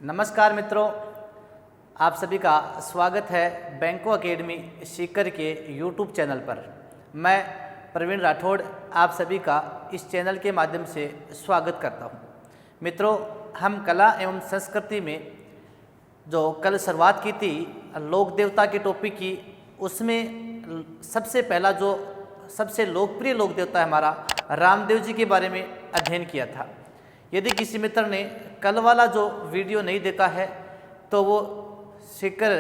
नमस्कार मित्रों, आप सभी का स्वागत है बैंको एकेडमी सीकर के यूट्यूब चैनल पर। मैं प्रवीण राठौड़ आप सभी का इस चैनल के माध्यम से स्वागत करता हूं। मित्रों, हम कला एवं संस्कृति में जो कल शुरुआत की थी लोक देवता के टॉपिक की, उसमें सबसे पहला जो सबसे लोकप्रिय लोक देवता है हमारा रामदेव जी के बारे में अध्ययन किया था। यदि किसी मित्र ने कल वाला जो वीडियो नहीं देखा है तो वो सीकर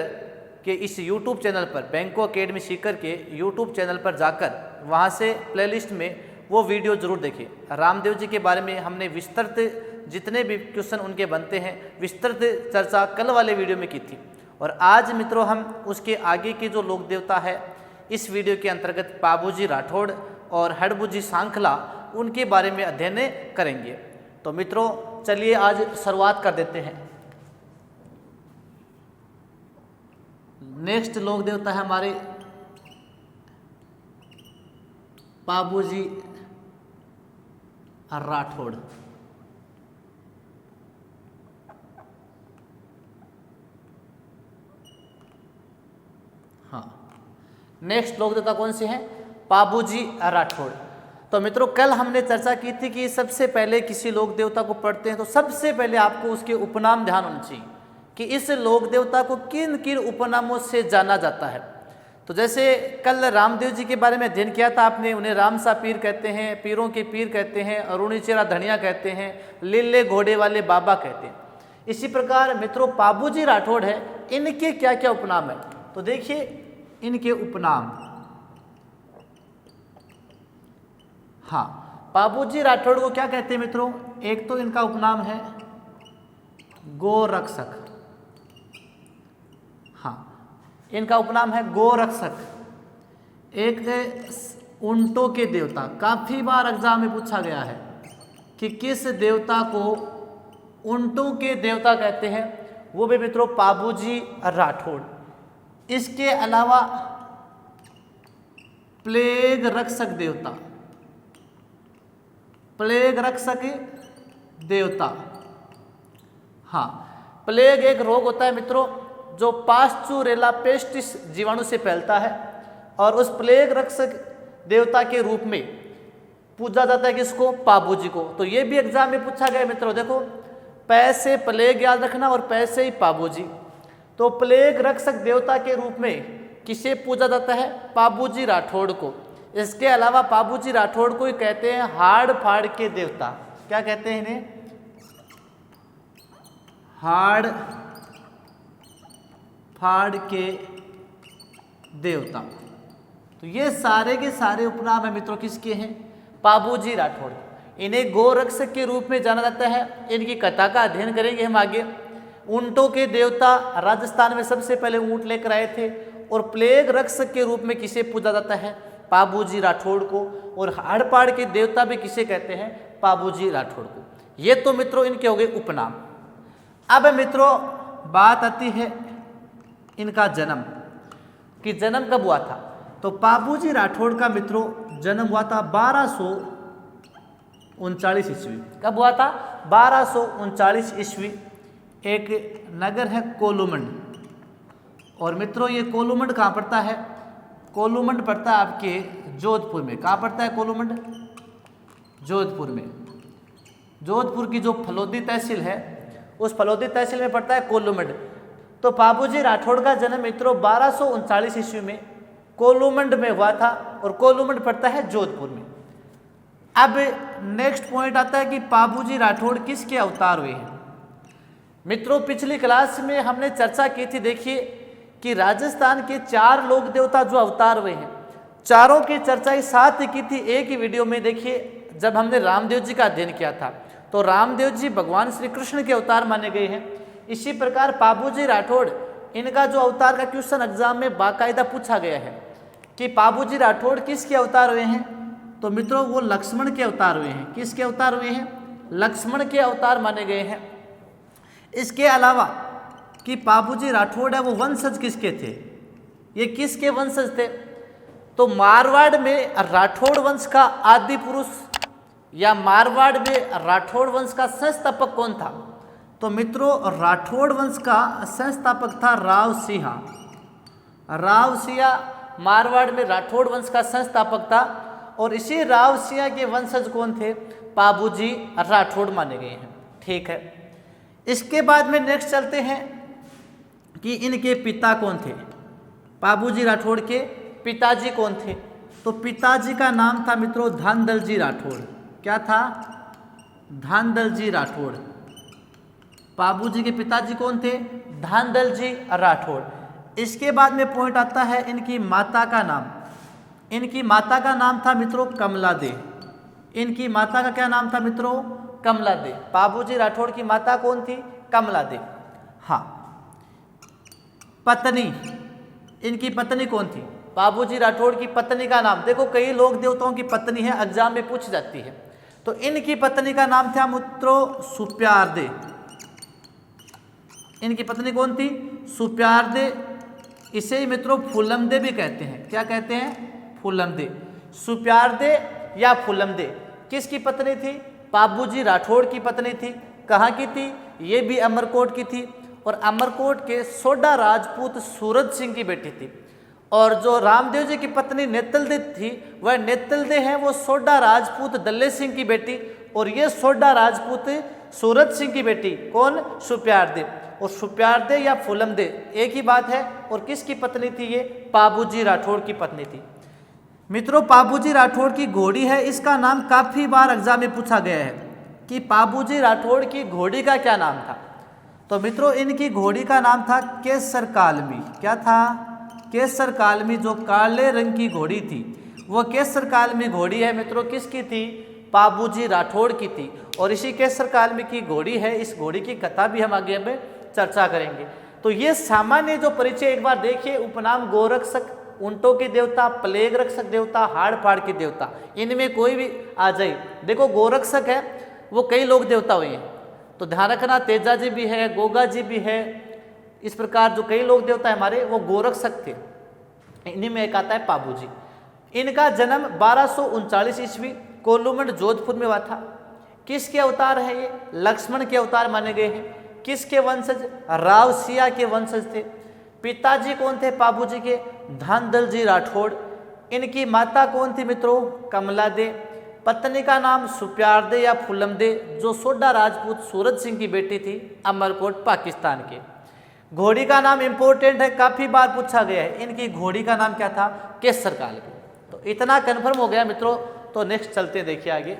के इस यूट्यूब चैनल पर, बैंको एकेडमी सीकर के यूट्यूब चैनल पर जाकर वहाँ से प्लेलिस्ट में वो वीडियो ज़रूर देखें। रामदेव जी के बारे में हमने विस्तृत जितने भी क्वेश्चन उनके बनते हैं विस्तृत चर्चा कल वाले वीडियो में की थी। और आज मित्रों हम उसके आगे के जो लोक देवता है इस वीडियो के अंतर्गत पाबूजी राठौड़ और हड़बूजी सांखला उनके बारे में अध्ययन करेंगे। तो मित्रों चलिए आज शुरुआत कर देते हैं। नेक्स्ट लोक देवता है हमारे पाबूजी राठौड़। हाँ, नेक्स्ट लोक देवता कौन से हैं? पाबूजी राठौड़। तो मित्रों कल हमने चर्चा की थी कि सबसे पहले किसी लोक देवता को पढ़ते हैं तो सबसे पहले आपको उसके उपनाम ध्यान होना चाहिए कि इस लोक देवता को किन किन उपनामों से जाना जाता है। तो जैसे कल रामदेव जी के बारे में अध्ययन किया था आपने, उन्हें रामसा पीर कहते हैं, पीरों के पीर कहते हैं, अरुणी चेरा धनिया कहते हैं, लीले घोड़े वाले बाबा कहते हैं। इसी प्रकार मित्रों पाबूजी राठौड़ है, इनके क्या क्या उपनाम है तो देखिए इनके उपनाम। हाँ, पाबूजी राठौड़ को क्या कहते हैं मित्रों? एक तो इनका उपनाम है गोरक्षक। हाँ, इनका उपनाम है गोरक्षक। एक ऊंटों के देवता, काफी बार एग्जाम में पूछा गया है कि किस देवता को ऊंटों के देवता कहते हैं, वो भी मित्रों पाबूजी राठौड़। इसके अलावा प्लेग रक्षक देवता, प्लेग रक्षक देवता। हाँ, प्लेग एक रोग होता है मित्रों जो पास्चुरेला पेस्टिस जीवाणु से फैलता है और उस प्लेग रक्षक देवता के रूप में पूजा जाता है किसको? पाबूजी को। तो ये भी एग्जाम में पूछा गया मित्रों, देखो पैसे प्लेग याद रखना और पैसे ही पाबूजी। तो प्लेग रक्षक देवता के रूप में किसे पूजा जाता है? पाबूजी राठौड़ को। इसके अलावा पाबूजी राठौड़ को ही कहते हैं हाड़ फाड़ के देवता। क्या कहते हैं इन्हें? हाड़ फाड़ के देवता। तो ये सारे के सारे उपनाम है मित्रों किसके हैं? पाबूजी राठौड़। इन्हें गोरक्षक के रूप में जाना जाता है। इनकी कथा का अध्ययन करेंगे हम आगे। ऊंटों के देवता, राजस्थान में सबसे पहले ऊंट लेकर आए थे। और प्लेग रक्षक के रूप में किसे पूजा जाता है? पाबूजी राठौड़ को। और हाड़पाड़ के देवता भी किसे कहते हैं? पाबूजी राठौड़ को। ये तो मित्रों इनके हो गए उपनाम। अब मित्रों बात आती है इनका जन्म, कि जन्म कब हुआ था। तो पाबूजी राठौड़ का मित्रों जन्म हुआ था 1239 ईस्वी। कब हुआ था? 1239 ईस्वी। एक नगर है कोलूमंड। और मित्रों ये कोलूमंड कहाँ पड़ता है? कोलूमंड पड़ता है आपके जोधपुर में। कहाँ पड़ता है कोलूमंड? जोधपुर में। जोधपुर की जो फलोदी तहसील है उस फलोदी तहसील में पड़ता है कोलूमंड। तो पाबूजी राठौड़ का जन्म मित्रों 1239 ईस्वी में कोलूमंड में हुआ था और कोलूमंड पड़ता है जोधपुर में। अब नेक्स्ट पॉइंट आता है कि पाबूजी राठौड़ किसके अवतार हुए हैं। मित्रों पिछली क्लास में हमने चर्चा की थी, देखिए कि राजस्थान के 4 लोक देवता जो अवतार हुए हैं, चारों की चर्चा ही साथ ही की थी एक ही वीडियो में। देखिए जब हमने रामदेव जी का अध्ययन किया था तो रामदेव जी भगवान श्री कृष्ण के अवतार माने गए हैं। इसी प्रकार पाबूजी राठौड़, इनका जो अवतार का क्वेश्चन एग्जाम में बाकायदा पूछा गया है कि पाबूजी राठौड़ किसके अवतार हुए हैं, तो मित्रों वो लक्ष्मण के अवतार हुए हैं। किसके अवतार हुए हैं? लक्ष्मण के अवतार माने गए हैं। इसके अलावा कि पाबूजी राठौड़ है वो वंशज किसके थे? ये किसके वंशज थे? तो मारवाड़ में राठौड़ वंश का आदि पुरुष या मारवाड़ में राठौड़ वंश का संस्थापक कौन था? तो मित्रों राठौड़ वंश का संस्थापक था राव सिंह। राव सिंह मारवाड़ में राठौड़ वंश का संस्थापक था और इसी राव सिंह के वंशज कौन थे? पाबूजी राठौड़ माने गए हैं। ठीक है, इसके बाद में नेक्स्ट चलते हैं कि इनके पिता कौन थे। पाबूजी राठौड़ के पिताजी कौन थे? तो पिताजी का नाम था मित्रों धानदल जी राठौड़। क्या था? धानदल जी राठौड़। पाबूजी के पिताजी कौन थे? धानदल जी राठौड़। इसके बाद में पॉइंट आता है इनकी माता का नाम। इनकी माता का नाम था मित्रों कमला दे। इनकी माता का क्या नाम था मित्रों? कमला दे। पाबूजी राठौड़ की माता कौन थी? कमला दे। हाँ, पत्नी, इनकी पत्नी कौन थी? पाबूजी राठौड़ की पत्नी का नाम, देखो कई लोक देवताओं की पत्नी है, एग्जाम में पूछ जाती है। तो इनकी पत्नी का नाम था मित्रों सुप्यारदे। इनकी पत्नी कौन थी? सुप्यारदे। इसे ही मित्रों फूलमदे भी कहते हैं। क्या कहते हैं? फूलमदे। सुप्यारदे या फूलमदे किसकी पत्नी थी? पाबूजी राठौड़ की पत्नी थी। कहाँ की थी? ये भी अमरकोट की थी और अमरकोट के सोडा राजपूत सूरज सिंह की बेटी थी। और जो रामदेव जी की पत्नी नेतलदे थी, वह नेतलदे हैं, वो सोडा राजपूत दल्ले सिंह की बेटी, और ये सोडा राजपूत सूरज सिंह की बेटी कौन? सुप्यारदे। और सुप्यारदे या फूलमदे एक ही बात है। और किसकी पत्नी थी ये? पाबूजी राठौड़ की पत्नी थी। मित्रों पाबूजी राठौड़ की घोड़ी है, इसका नाम काफी बार एग्जाम में पूछा गया है कि पाबूजी राठौड़ की घोड़ी का क्या नाम था। तो मित्रों इनकी घोड़ी का नाम था केसर कालमी। क्या था? केसर कालमी। जो काले रंग की घोड़ी थी वो केसर कालमी घोड़ी है मित्रों, किसकी थी? पाबूजी राठौड़ की थी। और इसी केसर कालमी की घोड़ी है, इस घोड़ी की कथा भी हम आगे में चर्चा करेंगे। तो ये सामान्य जो परिचय एक बार देखिए, उपनाम गोरक्षक, ऊंटों के देवता, प्लेग रक्षक देवता, हाड़ फाड़ के देवता, इनमें कोई भी आ जाए। देखो गोरक्षक है वो कई लोग देवता हुए हैं, तो ध्यान रखना तेजा जी भी है, गोगा जी भी है, इस प्रकार जो कई लोग देवता है हमारे वो गोरक्षक थे। इन्हीं में एक आता है पाबूजी। इनका जन्म 1239 ईस्वी कोल्लूमंड जोधपुर में हुआ था। किसके अवतार है ये? लक्ष्मण के अवतार माने गए हैं। किसके वंशज? राव सिंह के वंशज थे। पिताजी कौन थे पाबूजी के? धानदल जी राठौड़। इनकी माता कौन थी मित्रों? कमला दे। पत्नी का नाम सुप्यारदे या फूलमदे, जो सोडा राजपूत सूरज सिंह की बेटी थी, अमरकोट पाकिस्तान के। घोड़ी का नाम इंपॉर्टेंट है, काफी बार पूछा गया है। इनकी घोड़ी का नाम क्या था? केसर कालमी। तो इतना कंफर्म हो गया मित्रों। तो नेक्स्ट चलते देखिए आगे।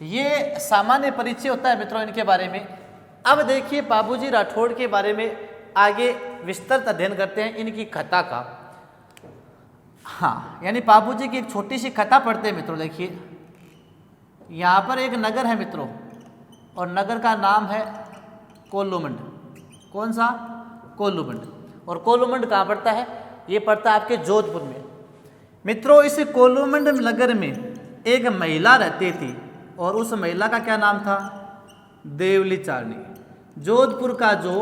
ये सामान्य परिचय होता है मित्रों इनके बारे में। अब देखिए पाबूजी राठौड़ के बारे में आगे विस्तृत अध्ययन करते हैं इनकी कथा का। हाँ, यानी पाबूजी की एक छोटी सी कथा पढ़ते हैं मित्रों। देखिए यहाँ पर एक नगर है मित्रों, और नगर का नाम है कोल्लूमंड। कौन सा? कोल्लूमंड। और कोल्लूमंड कहाँ पड़ता है? ये पड़ता है आपके जोधपुर में। मित्रों इस कोल्लूमंड नगर में एक महिला रहती थी, और उस महिला का क्या नाम था? देवली चारनी। जोधपुर का जो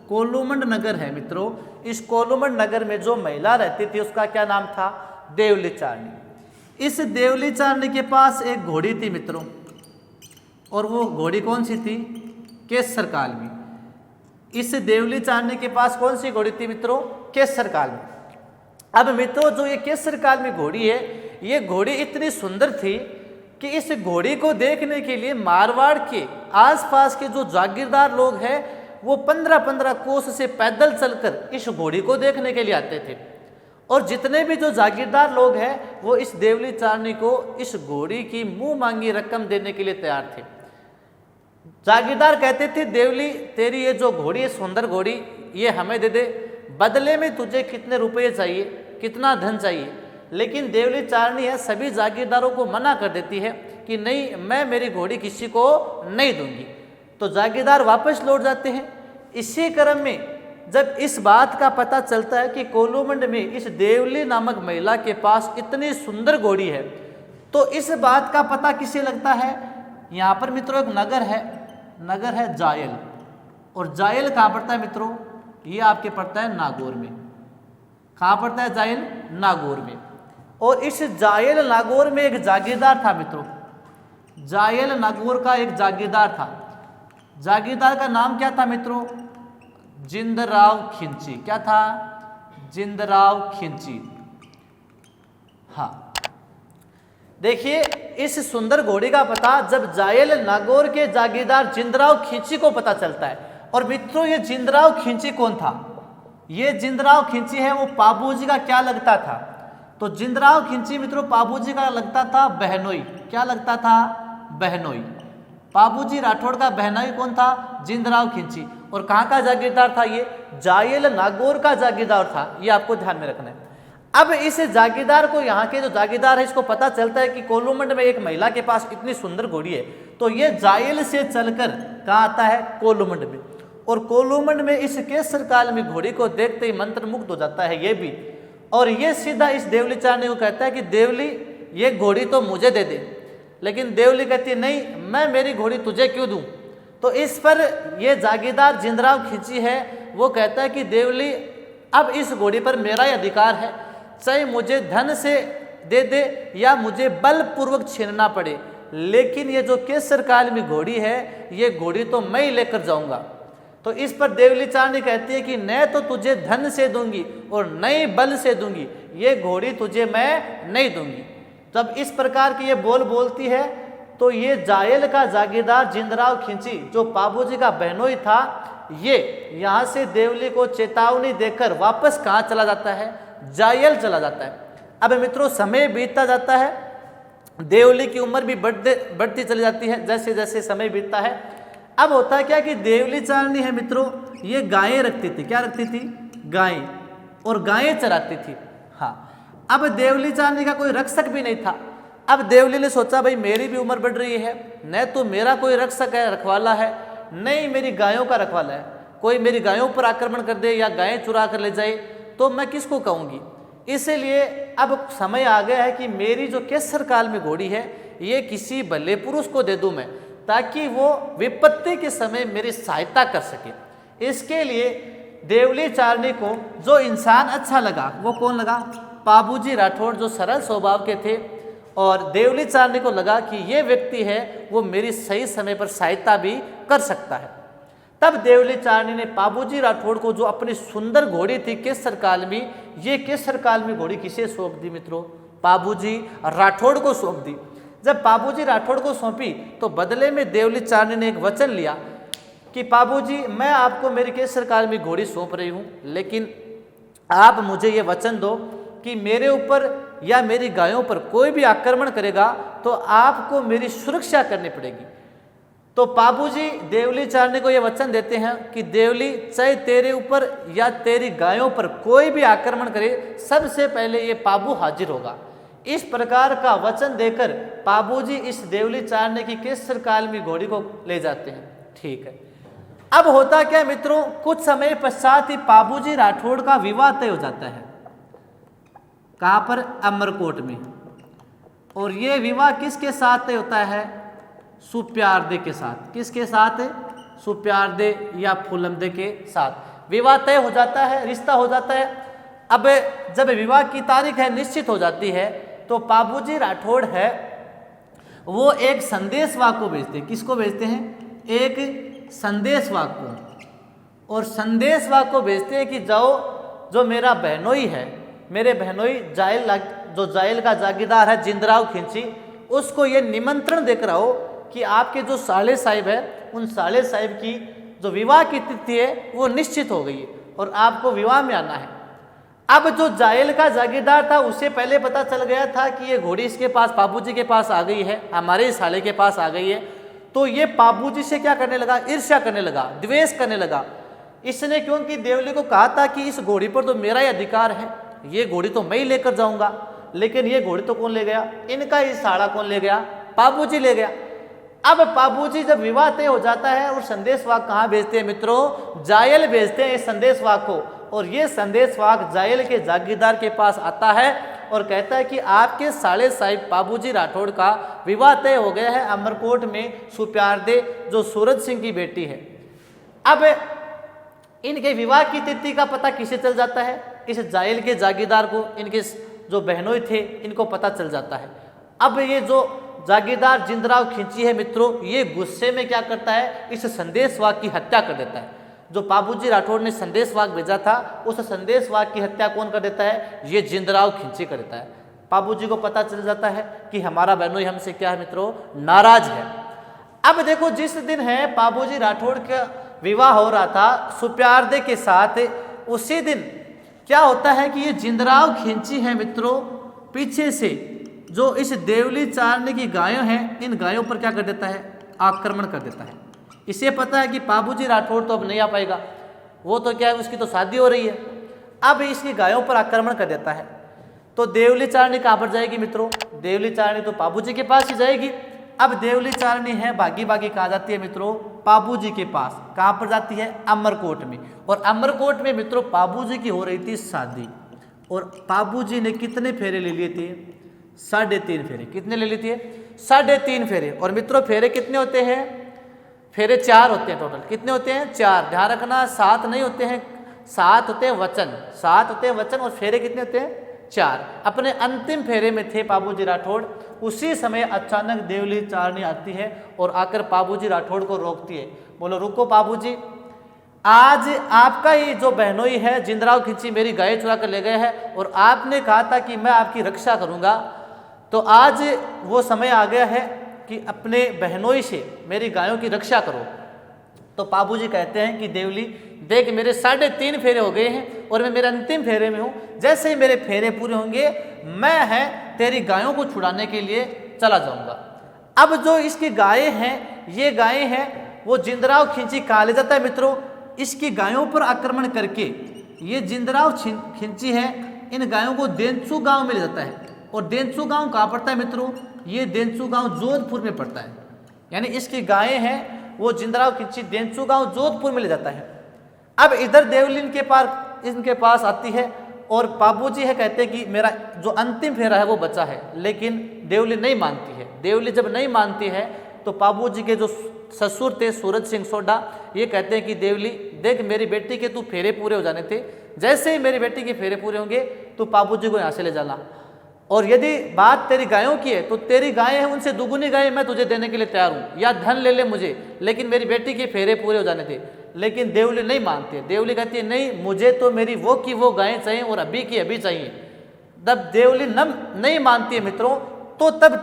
कोल्लूमंड नगर है मित्रों, इस कोल्लूमंड नगर में जो महिला रहती थी उसका क्या नाम था? देवली चारनी। इस देवली चारनी के पास एक घोड़ी थी मित्रों, और वो घोड़ी कौन सी थी? केसर कालमी। इस देवली चारनी के पास कौन सी घोड़ी थी मित्रों? केसर कालमी। अब मित्रों जो ये केसर कालमी घोड़ी है, ये घोड़ी इतनी सुंदर थी कि इस घोड़ी को देखने के लिए मारवाड़ के आसपास के जो जागीरदार लोग हैं वो 15-15 कोस से पैदल चलकर इस घोड़ी को देखने के लिए आते थे। और जितने भी जो जागीरदार लोग हैं वो इस देवली चारनी को इस घोड़ी की मुंह मांगी रकम देने के लिए तैयार थे। जागीरदार कहते थे देवली तेरी ये जो घोड़ी है, सुंदर घोड़ी, ये हमें दे दे, बदले में तुझे कितने रुपये चाहिए, कितना धन चाहिए। लेकिन देवली चारनी है सभी जागीरदारों को मना कर देती है कि नहीं, मैं मेरी घोड़ी किसी को नहीं दूंगी। तो जागीरदार वापस लौट जाते हैं। इसी क्रम में जब इस बात का पता चलता है कि कोल्लूमंड में इस देवली नामक महिला के पास इतनी सुंदर घोड़ी है, तो इस बात का पता किसे लगता है? यहाँ पर मित्रों एक नगर है जायल। और जायल कहाँ पड़ता है मित्रों? ये आपके पड़ता है नागौर में। कहाँ पड़ता है जायल? नागौर में। और इस जायल नागौर में एक जागीरदार था मित्रों, जायल नागौर का एक जागीरदार था। जागीरदार का नाम क्या था मित्रों? जिंदराव खिंची। क्या था? जिंदराव खिंची। हाँ, देखिए इस सुंदर घोड़ी का पता जब जायल नागौर के जागीरदार जिंदराव खिंची को पता चलता है। और मित्रों ये जिंदराव खिंची कौन था? ये जिंदराव खिंची है वो पाबूजी का क्या लगता था? तो जिंदराव खिंची मित्रों पाबूजी का लगता था बहनोई। क्या लगता था? बहनोई। पाबूजी राठौड़ का बहनोई कौन था? जिंदराव खिंची। और कहाँ का जागीरदार था? ये जायल नागौर का जागीरदार था। ये आपको ध्यान में रखना है। अब इस जागीरदार को, यहाँ के जो जागीरदार है, इसको पता चलता है कि कोलूमंड में एक महिला के पास इतनी सुंदर घोड़ी है, तो ये जायल से चलकर कहाँ आता है? कोलूमंड में। और कोलूमंड में इस केसर काल में घोड़ी को देखते ही मंत्रमुग्ध हो जाता है ये भी। और ये सीधा इस देवली चारनी को कहता है कि देवली ये घोड़ी तो मुझे दे दे। लेकिन देवली कहती है नहीं, मैं मेरी घोड़ी तुझे क्यों दूं? तो इस पर ये जागीरदार जिंदराव खिंची है वो कहता है कि देवली अब इस घोड़ी पर मेरा ही अधिकार है, चाहे मुझे धन से दे दे या मुझे बलपूर्वक छीनना पड़े, लेकिन ये जो केसर काल में घोड़ी है ये घोड़ी तो मैं ही लेकर जाऊंगा। तो इस पर देवली चारनी कहती है कि न तो तुझे धन से दूंगी और न ही बल से दूंगी, ये घोड़ी तुझे मैं नहीं दूंगी। जब इस प्रकार की ये बोलती है तो ये जायल का जागीरदार जिंदराव खिंची जो पाबूजी का बहनोई था, ये यहाँ से देवली को चेतावनी देकर वापस कहाँ चला जाता है? जायल चला जाता है। अब मित्रों समय बीतता जाता है, देवली की उम्र भी बढ़ती चली जाती है जैसे जैसे समय बीतता है। अब होता है क्या कि देवली चारनी है मित्रों, ये गायें रखती थी। क्या रखती थी? गायें। और गायें चराती थी। हाँ, अब देवली चारनी का कोई रक्षक भी नहीं था। अब देवली ने सोचा भाई मेरी भी उम्र बढ़ रही है, न तो मेरा कोई रक्षक है, रखवाला है, नहीं मेरी गायों का रखवाला है। कोई मेरी गायों पर आक्रमण कर दे या गायें चुरा कर ले जाए तो मैं किसको कहूँगी? इसीलिए अब समय आ गया है कि मेरी जो केसर काल में घोड़ी है ये किसी भले पुरुष को दे दूं मैं, ताकि वो विपत्ति के समय मेरी सहायता कर सके। इसके लिए देवली चारनी को जो इंसान अच्छा लगा वो कौन लगा? पाबूजी राठौड़ जो सरल स्वभाव के थे। और देवली चारनी को लगा कि ये व्यक्ति है वो मेरी सही समय पर सहायता भी कर सकता है। तब देवली चारनी ने पाबूजी राठौड़ को जो अपनी सुंदर घोड़ी थी केसर काल में, ये केसर काल में घोड़ी किसे सौंप दी मित्रों? पाबूजी राठौड़ को सौंप दी। जब पाबूजी राठौड़ को सौंपी तो बदले में देवली चारनी ने एक वचन लिया कि पाबूजी मैं आपको मेरी केसर काल में घोड़ी सौंप रही हूँ, लेकिन आप मुझे ये वचन दो कि मेरे ऊपर या मेरी गायों पर कोई भी आक्रमण करेगा तो आपको मेरी सुरक्षा करनी पड़ेगी। तो पाबूजी देवली चारनी को यह वचन देते हैं कि देवली चाहे तेरे ऊपर या तेरी गायों पर कोई भी आक्रमण करे, सबसे पहले ये पाबू हाजिर होगा। इस प्रकार का वचन देकर पाबूजी इस देवली चारनी की केसर काल में घोड़ी को ले जाते हैं। ठीक है, अब होता क्या मित्रों, कुछ समय पश्चात ही पाबूजी राठौड़ का विवाह तय हो जाता है। कहाँ पर? अमरकोट में। और ये विवाह किसके साथ तय होता है? सुप्यारदे के साथ। किसके साथ? सुप्यारदे या फूलमदे के साथ विवाह तय हो जाता है, रिश्ता हो जाता है। अब जब विवाह की तारीख है निश्चित हो जाती है तो पाबूजी राठौड़ है वो एक संदेशवाहक को भेजते हैं। किसको भेजते हैं? एक संदेशवाहक को। और संदेशवाहक को भेजते हैं कि जाओ जो मेरा बहनोई है, मेरे बहनोई जायल जो जायल का जागीरदार है जिंदराव खिंची, उसको ये निमंत्रण देकर आओ कि आपके जो साले साहिब है उन साले साहिब की जो विवाह की तिथि है वो निश्चित हो गई है और आपको विवाह में आना है। अब जो जायल का जागीरदार था उसे पहले पता चल गया था कि ये घोड़ी इसके पास पाबूजी के पास आ गई है, हमारे साले के पास आ गई है। तो ये पाबूजी से क्या करने लगा? ईर्ष्या करने लगा, द्वेष करने लगा। इसने क्योंकि देवली को कहा था कि इस घोड़ी पर तो मेरा ही अधिकार है, ये घोड़ी तो मैं ही लेकर जाऊंगा, लेकिन ये घोड़ी तो कौन ले गया? इनका ही साड़ा कौन ले गया? पाबूजी ले गया। अब पाबूजी जब विवाह तय हो जाता है और संदेशवाहक कहाँ भेजते हैं मित्रों? जायल भेजते हैं इस संदेशवाहक को। और ये संदेशवाहक जायल के जागीरदार के पास आता है और कहता है कि आपके साले साहिब पाबूजी राठौड़ का विवाह तय हो गया है अमरकोट में सुप्यारदे जो सूरज सिंह की बेटी है। अब इनके विवाह की तिथि का पता किसे चल जाता है? इस जायल के जागीरदार को, इनके जो बहनोई थे इनको पता चल जाता है। अब ये जो जागीरदार जिंदराव खिंची है मित्रों, ये गुस्से में क्या करता है, इस संदेशवाहक की हत्या कर देता है। जो बाबूजी राठौड़ ने संदेशवाहक भेजा था, उस संदेशवाहक की हत्या कौन कर देता है, ये जिंदराव खिंची कर देता है। बाबूजी को पता चल जाता है कि हमारा बहनोई हमसे क्या है मित्रों, नाराज है। अब देखो जिस दिन है बाबूजी राठौड़ का विवाह हो रहा था सुप्यारदे के साथ, उसी दिन क्या होता है कि ये जिंदराव खिंची है मित्रों, पीछे से जो इस देवली चारने की गायों हैं, इन गायों पर क्या कर देता है, आक्रमण कर देता है। इसे पता है कि बाबूजी राठौड़ तो अब नहीं आ पाएगा, वो तो क्या है, उसकी तो शादी हो रही है। अब इसकी गायों पर आक्रमण कर देता है। तो देवली चारनी कहाँ पर जाएगी मित्रों, देवली चारनी तो बाबूजी के पास ही जाएगी। अब देवली चारनी है भागी भागी कहाँ जाती है मित्रों, बाबूजी के पास। कहाँ पर जाती है, अमरकोट में। और अमरकोट में मित्रों बाबूजी की हो रही थी शादी, और बाबूजी ने कितने फेरे ले लिए थे, 3.5 फेरे। कितने ले लिए थे, 3.5 फेरे। और मित्रों फेरे कितने होते हैं, फेरे 4 होते हैं टोटल। कितने होते हैं, 4। ध्यान रखना 7 नहीं होते हैं, 7 होते हैं वचन, 7 होते हैं वचन, और फेरे कितने होते हैं, 4। अपने अंतिम फेरे में थे बाबूजी राठौड़। उसी समय अचानक देवली चारनी आती है और आकर बाबूजी राठौड़ को रोकती है। बोलो रुको बाबूजी, आज आपका ही जो बहनोई है जिंदराव खिंची मेरी गाय चुरा कर ले गए हैं, और आपने कहा था कि मैं आपकी रक्षा करूंगा। तो आज वो समय आ गया है कि अपने बहनोई से मेरी गायों की रक्षा करो। तो बाबूजी कहते हैं कि देवली देख, मेरे 3.5 फेरे हो गए हैं और मैं मेरे अंतिम फेरे में हूँ। जैसे ही मेरे फेरे पूरे होंगे मैं है तेरी गायों को छुड़ाने के लिए चला जाऊंगा। अब जो इसकी गायें हैं, ये गायें हैं, वो जिंदराव खिंची कहा ले जाता है मित्रों, इसकी गायों पर आक्रमण करके। ये जिंदराव खिंची है, इन गायों को देंचू गांव में ले जाता है। और देंचू गांव कहाँ पड़ता है मित्रों, ये देंचू गांव जोधपुर में पड़ता है। यानी इसकी गायें हैं वो जिंदराव खिंची देंचू गांव जोधपुर में ले जाता है। अब इधर देवली इनके पास आती है और बाबूजी है कहते हैं कि मेरा जो अंतिम फेरा है वो बचा है, लेकिन देवली नहीं मानती है। देवली जब नहीं मानती है तो बाबूजी के जो ससुर थे सूरज सिंह सोडा, ये कहते हैं कि देवली देख, मेरी बेटी के तू फेरे पूरे हो जाने थे, जैसे ही मेरी बेटी के फेरे पूरे होंगे तो बाबूजी को यहाँ से ले जाना। और यदि बात तेरी गायों की है तो तेरी गायें हैं, उनसे दुगुनी गायें मैं तुझे देने के लिए तैयार हूँ, या धन ले ले मुझे, लेकिन मेरी बेटी के फेरे पूरे हो जाने थे। लेकिन देवली नहीं मानती है। देवली कहती है नहीं, मुझे तो मेरी वो की वो गायें चाहिए और अभी की अभी चाहिए। तब देवली नहीं मानती है मित्रों, तो तब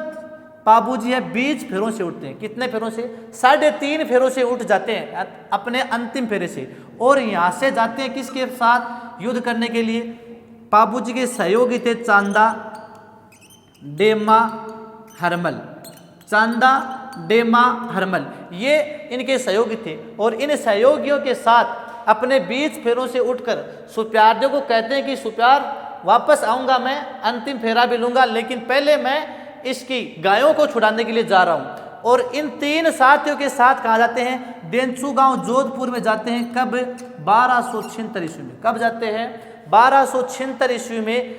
बाबूजी है 20 फेरों से उठते हैं। कितने फेरों से, 3.5 फेरों से उठ जाते हैं अपने अंतिम फेरे से, और यहाँ से जाते हैं किसके साथ युद्ध करने के लिए। बाबूजी के सहयोगी थे चांदा, डेमा, हरमल। चांदा, डेमा, हरमल, ये इनके सहयोगी थे। और इन सहयोगियों के साथ अपने 20 फेरों से उठकर सुप्यारदेव को कहते हैं कि सुप्यार वापस आऊंगा, मैं अंतिम फेरा भी लूंगा, लेकिन पहले मैं इसकी गायों को छुड़ाने के लिए जा रहा हूं। और इन 3 साथियों के साथ कहा जाते हैं देंचू गांव जोधपुर में जाते हैं। कब, 1276 ईस्वी में। कब जाते हैं, 1276 ईस्वी में।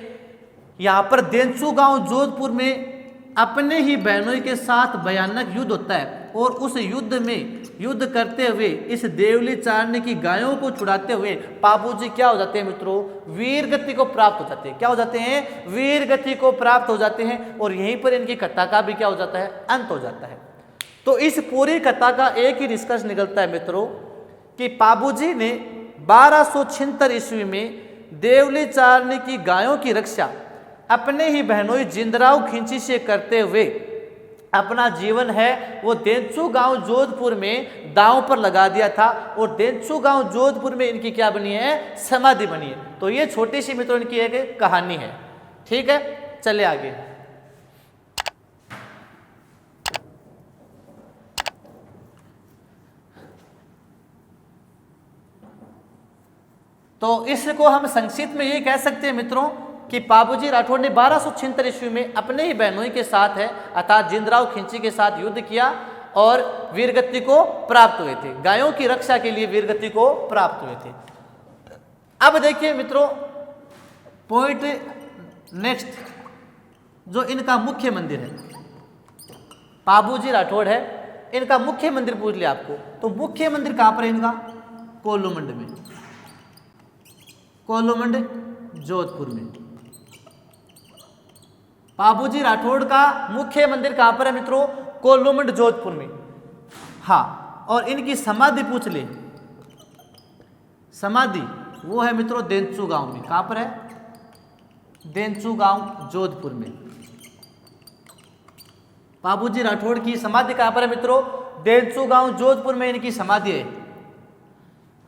यहाँ पर देंचू गांव जोधपुर में अपने ही बहनोई के साथ भयानक युद्ध होता है। और उस युद्ध में युद्ध करते हुए इस देवली चारनी की गायों को छुड़ाते हुए बाबूजी क्या हो जाते हैं मित्रों, वीर गति को प्राप्त हो जाते हैं। क्या हो जाते हैं, वीर गति को प्राप्त हो जाते हैं। और यहीं पर इनकी कथा का भी क्या हो जाता है, अंत हो जाता है। तो इस पूरी कथा का एक ही निष्कर्ष निकलता है मित्रों कि बाबूजी ने 1276 ईस्वी में देवली चारनी की गायों की रक्षा अपने ही बहनोई जिंदराव खिंची से करते हुए अपना जीवन है वो देंचू गांव जोधपुर में दांव पर लगा दिया था। और देंचू गांव जोधपुर में इनकी क्या बनी है, समाधि बनी है। तो ये छोटी सी मित्रों इनकी एक कहानी है। ठीक है, चले आगे। तो इसको हम संक्षिप्त में ये कह सकते हैं मित्रों कि बाबूजी राठौड़ ने 1276 ईस्वी में अपने ही बहनोई के साथ है अर्थात जिंदराव खिंची के साथ युद्ध किया और वीरगति को प्राप्त हुए थे। गायों की रक्षा के लिए वीरगति को प्राप्त हुए थे। अब देखिए मित्रों पॉइंट नेक्स्ट, जो इनका मुख्य मंदिर है, बाबूजी राठौड़ है, इनका मुख्य मंदिर पूछ लिया आपको। तो मुख्य मंदिर कहाँ पर है इनका, कोलूमंड में, कोलूमंड जोधपुर में। पाबूजी राठौड़ का मुख्य मंदिर कहाँ पर है मित्रों? कोलुमंड जोधपुर में। हाँ, और इनकी समाधि पूछ ले, समाधि वो है मित्रों देंचू गांव में। कहाँ पर है? देंचू गांव जोधपुर में। पाबूजी राठौड़ की समाधि कहाँ पर है मित्रों? देंचू गांव जोधपुर में इनकी समाधि है।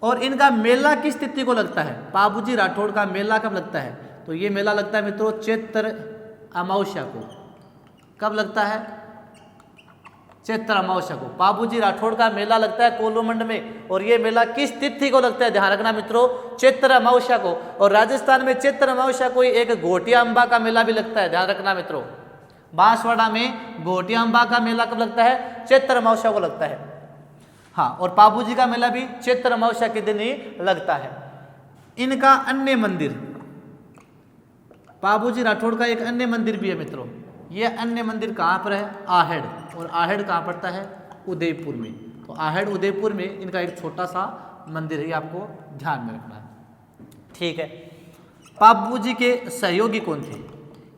और इनका मेला किस तिथि को लगता है? पाबूजी राठौड़ का मेला कब लगता है? तो ये मेला लगता है मित्रों चैत्र अमावस्या को। कब लगता है? चैत्र अमावस्या को पाबूजी राठौड़ का मेला लगता है कोलुमंड में। और ये मेला किस तिथि को लगता है? ध्यान रखना मित्रों, चैत्र अमावस्या को। और राजस्थान में चैत्र अमावस्या को एक घोटिया अम्बा का मेला भी लगता है। ध्यान रखना मित्रों, बांसवाड़ा में घोटिया अम्बा का मेला कब लगता है? चैत्र अमावस्या को लगता है। हाँ, और पाबूजी का मेला भी चैत्र अमावस्या के दिन ही लगता है। इनका अन्य मंदिर, पाबूजी राठौड़ का एक अन्य मंदिर भी है मित्रों। ये अन्य मंदिर कहाँ पर है? आहेड़। और आहेड़ कहाँ पड़ता है? उदयपुर में। तो आहेड़ उदयपुर में इनका एक छोटा सा मंदिर है, ये आपको ध्यान में रखना है। ठीक है। पाबूजी के सहयोगी कौन थे?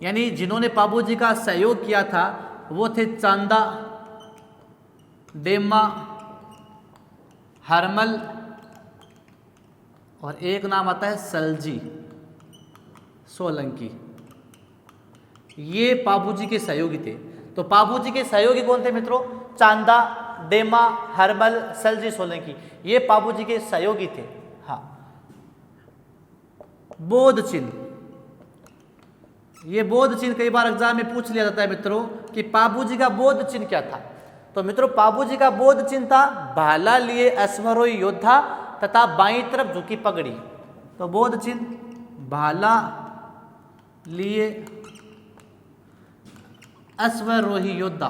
यानी जिन्होंने पाबूजी का सहयोग किया था वो थे चांदा, डेमा, हरमल और एक नाम आता है सलजी सोलंकी। ये पाबूजी के सहयोगी थे। तो पाबूजी के सहयोगी कौन थे मित्रों? चांदा, डेमा, हरमल, सलजी सोलंकी, ये पाबूजी के सहयोगी थे। हाँ, बोध चिन्ह, ये बोध चिन्ह कई बार एग्जाम में पूछ लिया जाता है मित्रों कि पाबूजी का बोध चिन्ह क्या था। तो मित्रों पाबूजी का बोध चिन्ह था भाला लिए अश्वरोही योद्धा तथा बाईं तरफ झुकी पगड़ी। तो बोध चिन्ह भाला लिए अश्वरोही योद्धा,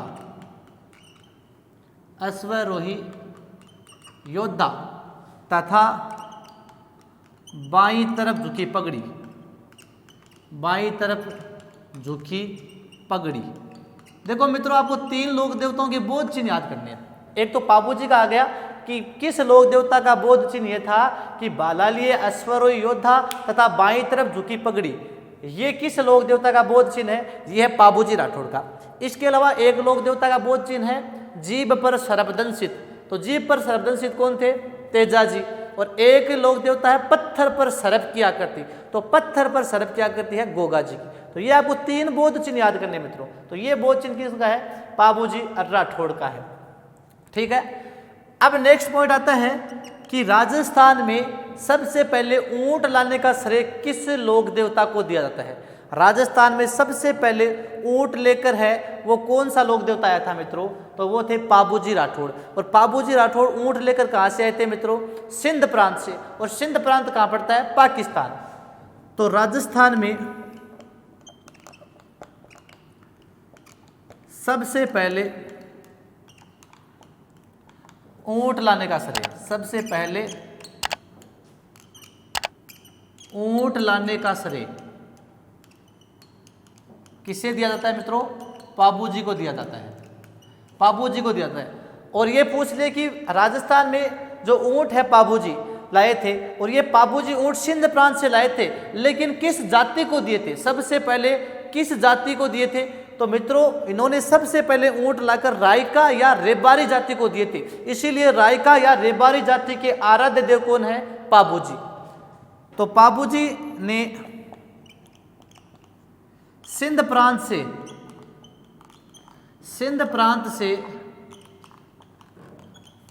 अश्वरोही योद्धा तथा बाईं तरफ झुकी पगड़ी, बाईं तरफ झुकी पगड़ी। देखो मित्रों, आपको तीन लोक देवताओं के बोध चिन्ह याद करने हैं। एक तो पाबूजी का आ गया कि किस लोक देवता का बोध चिन्ह यह था कि बाला लिए अश्वरोही योद्धा तथा बाईं तरफ झुकी पगड़ी। ये किस लोक देवता का बोध चिन्ह है? यह है पाबूजी राठौड़ का। इसके अलावा एक लोक देवता का बोध चिन्ह है जीभ पर सर्पदंशित। तो जीभ पर सर्पदंशित कौन थे? तेजाजी। और एक लोक देवता है पत्थर पर सर्प की आकृति। तो पत्थर पर सर्प की आकृति है गोगा जी की। तो ये आपको तीन बोध चिन्ह याद करने मित्रों। तो ये बोध चिन्ह किसका है? पाबूजी राठौड़ का है। ठीक है। अब नेक्स्ट पॉइंट आता है कि राजस्थान में सबसे पहले ऊंट लाने का श्रेय किस लोक देवता को दिया जाता है? राजस्थान में सबसे पहले ऊंट लेकर है वो कौन सा लोक देवता आया था मित्रों? तो वो थे पाबूजी राठौड़। और पाबूजी राठौड़ ऊंट लेकर कहाँ से आए थे मित्रों? सिंध प्रांत से। और सिंध प्रांत कहाँ पड़ता है? पाकिस्तान। तो राजस्थान में सबसे पहले ऊंट लाने का श्रेय, सबसे पहले ऊंट लाने का श्रेय किसे दिया जाता है मित्रों? पाबूजी को दिया जाता है। पाबूजी को दिया जाता है। और ये पूछ ले कि राजस्थान में जो ऊंट है पाबूजी लाए थे, और ये पाबूजी ऊंट सिंध प्रांत से लाए थे, लेकिन किस जाति को दिए थे? सबसे पहले किस जाति को दिए थे? तो मित्रों इन्होंने सबसे पहले ऊंट लाकर रायका या रेबारी जाति को दिए थे। इसीलिए रायका या रेबारी जाति के आराध्य देव कौन है? पाबूजी। तो पाबूजी ने सिंध प्रांत से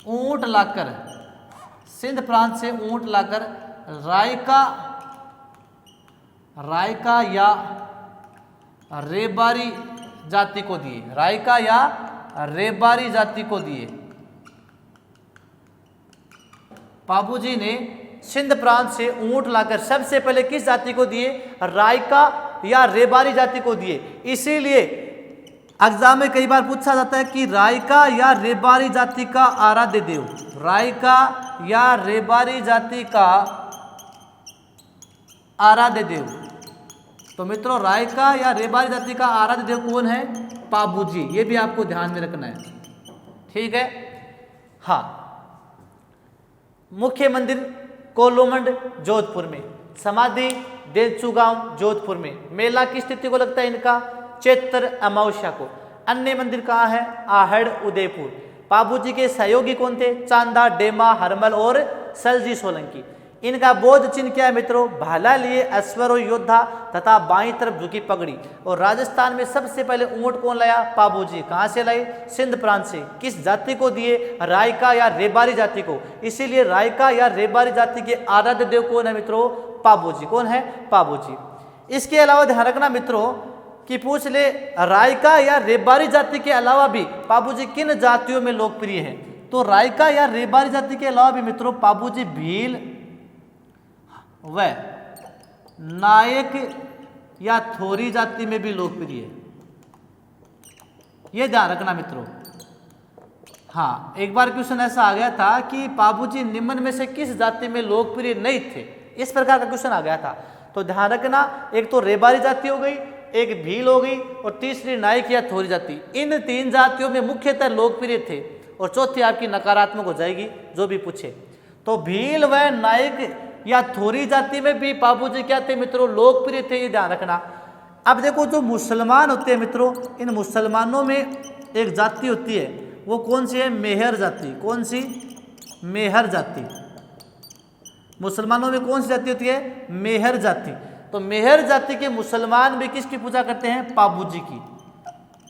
ऊंट लाकर, सिंध प्रांत से ऊंट लाकर रायका या रेबारी जाति को दिए, रायका या रेबारी जाति को दिए। पाबूजी ने सिंध प्रांत से ऊंट लाकर सबसे पहले किस जाति को दिए? रायका या रेबारी जाति को दिए। इसीलिए एग्जाम में कई बार पूछा जाता है कि रायका या रेबारी जाति का आराध्य देव, रायका या रेबारी जाति का आराध्य देव। तो मित्रों रायका या रेबारी जाति का आराध्य देव कौन है? पाबूजी। ये भी आपको ध्यान में रखना है। ठीक है। हाँ, मुख्य मंदिर कोलुमंड जोधपुर में, समाधि देंचू गांव जोधपुर में। मेला किस तिथि को लगता है इनका? चैत्र अमावस्या को। अन्य मंदिर कहाँ है? आहड़ उदयपुर। पाबूजी के सहयोगी कौन थे? चांदा, डेमा, हरमल और सलजी सोलंकी। इनका बौद्ध चिन्ह क्या है मित्रों? भाला लिए अश्वर और योद्धा तथा बाईं तरफ झुकी पगड़ी। और राजस्थान में सबसे पहले ऊंट कौन लाया? पाबूजी। कहाँ से लाए? सिंध प्रांत से। किस जाति को दिए? रायका या रेबारी जाति को। इसीलिए रायका या रेबारी जाति के आराध्य देव कौन है मित्रों? पाबूजी। कौन है? पाबूजी। इसके अलावा ध्यान रखना मित्रों कि पूछ ले रायका या रेबारी जाति के अलावा भी पाबूजी किन जातियों में लोकप्रिय है? तो रायका या रेबारी जाति के अलावा भी मित्रों पाबूजी भील व नायक या थोरी जाति में भी लोकप्रिय है। यह ध्यान रखना मित्रों। हाँ, एक बार क्वेश्चन ऐसा आ गया था कि पाबूजी निम्न में से किस जाति में लोकप्रिय नहीं थे, इस प्रकार का क्वेश्चन आ गया था। तो ध्यान रखना, एक तो रेबारी जाति हो गई, एक भील हो गई और तीसरी नायक या थोरी जाति। इन तीन जातियों में मुख्यतः लोकप्रिय थे। और चौथी आपकी नकारात्मक हो जाएगी जो भी पूछे। तो भील व नायक या थोरी जाति में भी पाबूजी क्या थे मित्रों? लोकप्रिय थे। ये ध्यान रखना। अब देखो जो मुसलमान होते हैं मित्रों, इन मुसलमानों में एक जाति होती है, वो कौन सी है? मेहर जाति। कौन सी? मेहर जाति। मुसलमानों में कौन सी जाति होती है? मेहर जाति। तो मेहर जाति के मुसलमान भी किसकी पूजा करते हैं? पाबूजी की।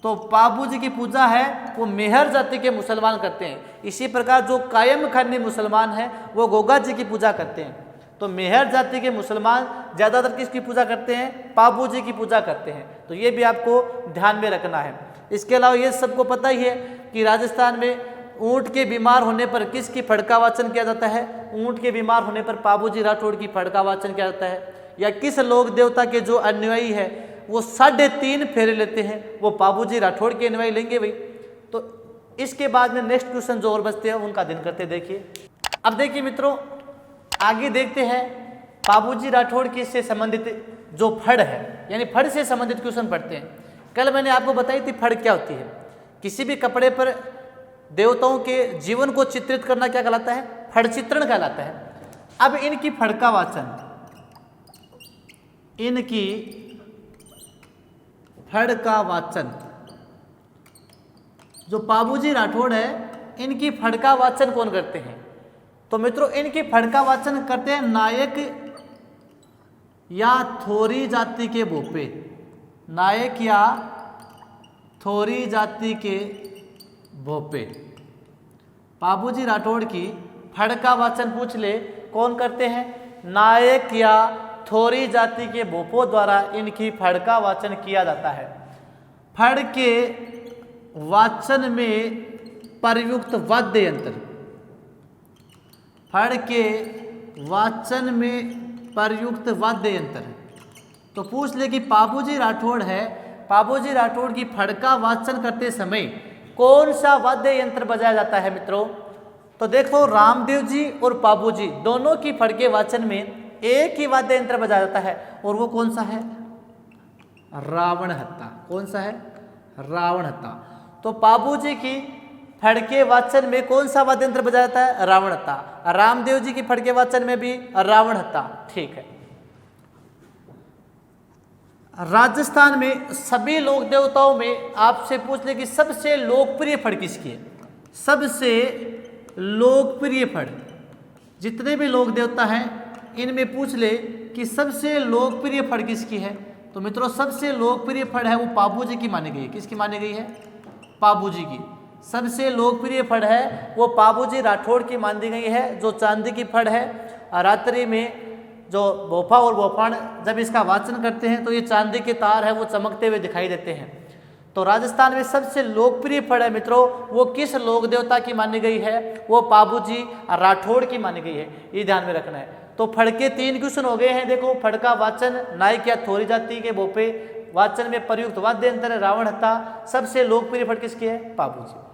तो पाबूजी की पूजा है वो मेहर जाति के मुसलमान करते हैं। इसी प्रकार जो कायम खानी मुसलमान हैं वो गोगा जी की पूजा करते हैं। तो मेहर जाति के मुसलमान ज़्यादातर किसकी पूजा करते हैं? पाबूजी की पूजा करते हैं। तो ये भी आपको ध्यान में रखना है। इसके अलावा ये सबको पता ही है कि राजस्थान में ऊँट के बीमार होने पर किसकी फड़का वाचन किया जाता है? ऊँट के बीमार होने पर पाबूजी राठौड़ की फड़का वाचन किया जाता है। या किस लोक देवता के जो अनुयायी है वो 3.5 फेरे लेते हैं, वो पाबूजी राठौड़ के अनुयायी लेंगे भाई। तो इसके बाद में नेक्स्ट क्वेश्चन जो और बचते हैं उनका दिन करते देखिए। अब देखिए मित्रों, आगे देखते हैं पाबूजी राठौड़ की से संबंधित जो फड़ है, यानी फड़ से संबंधित क्वेश्चन पढ़ते हैं। कल मैंने आपको बताई थी फड़ क्या होती है। किसी भी कपड़े पर देवताओं के जीवन को चित्रित करना क्या कहलाता है? फड़ चित्रण कहलाता है। अब इनकी फड़ का वाचन, इनकी फड़ का वाचन, जो पाबूजी राठौड़ है इनकी फड़ का वाचन कौन करते हैं? तो मित्रों इनकी फड़ का वाचन करते हैं नायक या थोरी जाति के भोपे। नायक या थोरी जाति के भोपे। पाबूजी राठौड़ की फड़ का वाचन पूछ ले कौन करते हैं? नायक या थोरी जाति के भोपों द्वारा इनकी फड़ का वाचन किया जाता है। फड़ के वाचन में प्रयुक्त वाद्य यंत्र, फड़ के वाचन में प्रयुक्त वाद्य यंत्र। तो पूछ ले कि पाबूजी राठौड़ है, पाबूजी राठौड़ की फड़ का वाचन करते समय कौन सा वाद्य यंत्र बजाया जाता है मित्रों? तो देखो रामदेव जी और पाबूजी दोनों की फड़ के वाचन में एक ही वाद्य यंत्र बजाया जाता है और वो कौन सा है? रावण हत्ता। कौन सा है? रावण हत्ता। तो पाबूजी की फड़ के वाचन में कौन सा वाद्य यंत्र बजाया जाता है? रावण हत्ता। रामदेव जी की फड़ के वाचन में भी रावण हत्ता। ठीक है। राजस्थान में सभी लोक देवताओं में आपसे पूछ ले कि सबसे लोकप्रिय फड़ किसकी है? सबसे लोकप्रिय फड़, जितने भी लोक देवता हैं इनमें पूछ ले कि सबसे लोकप्रिय फड़ किसकी है? तो मित्रों सबसे लोकप्रिय फड़ है वो पाबूजी की मानी गई है। किसकी मानी गई है? पाबूजी की। सबसे लोकप्रिय फड़ है वो पाबूजी राठौड़ की मानी गई है, जो चांदी की फड़ है। रात्रि में जो भोपा और भोपाण जब इसका वाचन करते हैं तो ये चांदी के तार है वो चमकते हुए दिखाई देते हैं। तो राजस्थान में सबसे लोकप्रिय फड़ है मित्रों वो किस लोक देवता की मानी गई है? वो पाबूजी राठौड़ की मानी गई है। ये ध्यान में रखना है। तो फड़ के 3 क्वेश्चन हो गए हैं। देखो फड़ का वाचन नायक या थोरी जाति के भोपे, वाचन में प्रयुक्त वाद्य यंत्र है रावण हत्ता। सबसे लोकप्रिय फड़ किसकी है? पाबूजी।